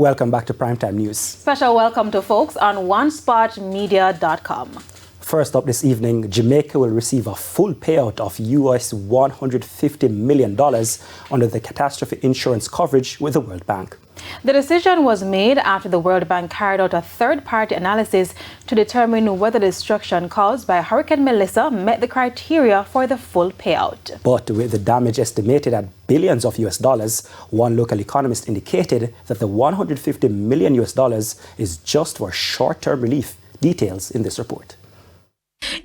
Welcome back to Primetime News. Special welcome to folks on OneSpotMedia.com. First up this evening, Jamaica will receive a full payout of $150 million under the catastrophe insurance coverage with the World Bank. The decision was made after the World Bank carried out a third-party analysis to determine whether the destruction caused by Hurricane Melissa met the criteria for the full payout. But with the damage estimated at billions of US dollars, one local economist indicated that the $150 million is just for short-term relief. Details in this report.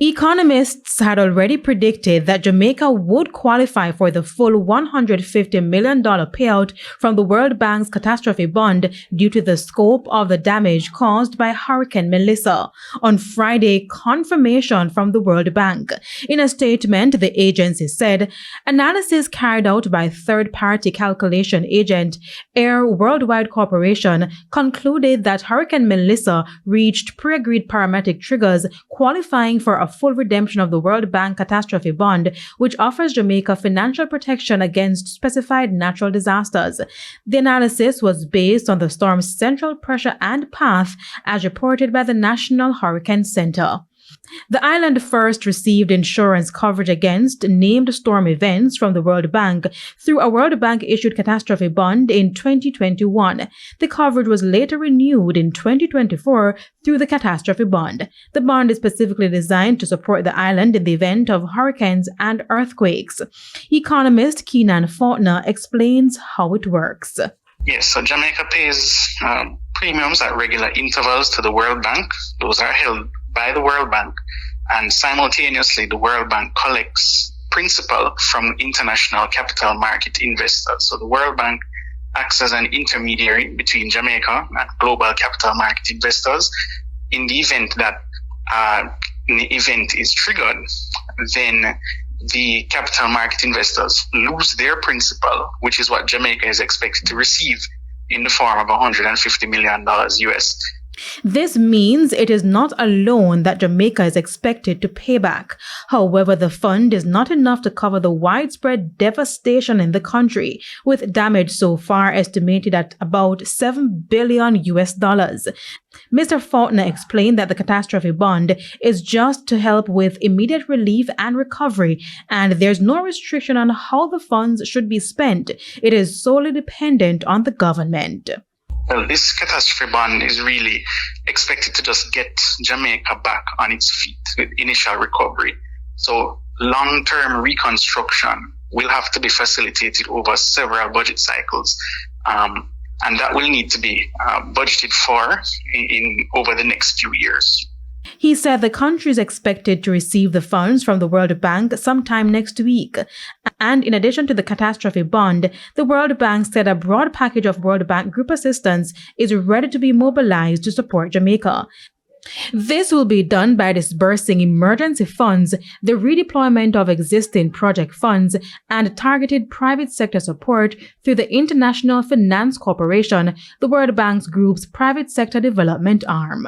Economists had already predicted that Jamaica would qualify for the full $150 million payout from the World Bank's catastrophe bond due to the scope of the damage caused by Hurricane Melissa. On Friday, confirmation from the World Bank. In a statement, the agency said, analysis carried out by third-party calculation agent Air Worldwide Corporation concluded that Hurricane Melissa reached pre-agreed parametric triggers qualifying for a full redemption of the World Bank catastrophe bond, which offers Jamaica financial protection against specified natural disasters. The analysis was based on the storm's central pressure and path as reported by the National Hurricane Center. The island first received insurance coverage against named storm events from the World Bank through a World Bank-issued catastrophe bond in 2021. The coverage was later renewed in 2024 through the catastrophe bond. The bond is specifically designed to support the island in the event of hurricanes and earthquakes. Economist Keenan Faulkner explains how it works. Yes, so Jamaica pays premiums at regular intervals to the World Bank. Those are held by the World Bank, and simultaneously the World Bank collects principal from international capital market investors. So the World Bank acts as an intermediary between Jamaica and global capital market investors. In the event that an event is triggered, then the capital market investors lose their principal, which is what Jamaica is expected to receive in the form of $150 million US. This means it is not a loan that Jamaica is expected to pay back. However, the fund is not enough to cover the widespread devastation in the country, with damage so far estimated at about $7 billion US. Mr. Faulkner explained that the catastrophe bond is just to help with immediate relief and recovery, and there's no restriction on how the funds should be spent. It is solely dependent on the government. Well, this catastrophe bond is really expected to just get Jamaica back on its feet with initial recovery. So long-term reconstruction will have to be facilitated over several budget cycles. And that will need to be budgeted for over the next few years. He said the country is expected to receive the funds from the World Bank sometime next week. And in addition to the catastrophe bond, the World Bank said a broad package of World Bank group assistance is ready to be mobilized to support Jamaica. This will be done by disbursing emergency funds, the redeployment of existing project funds, and targeted private sector support through the International Finance Corporation, the World Bank's group's private sector development arm.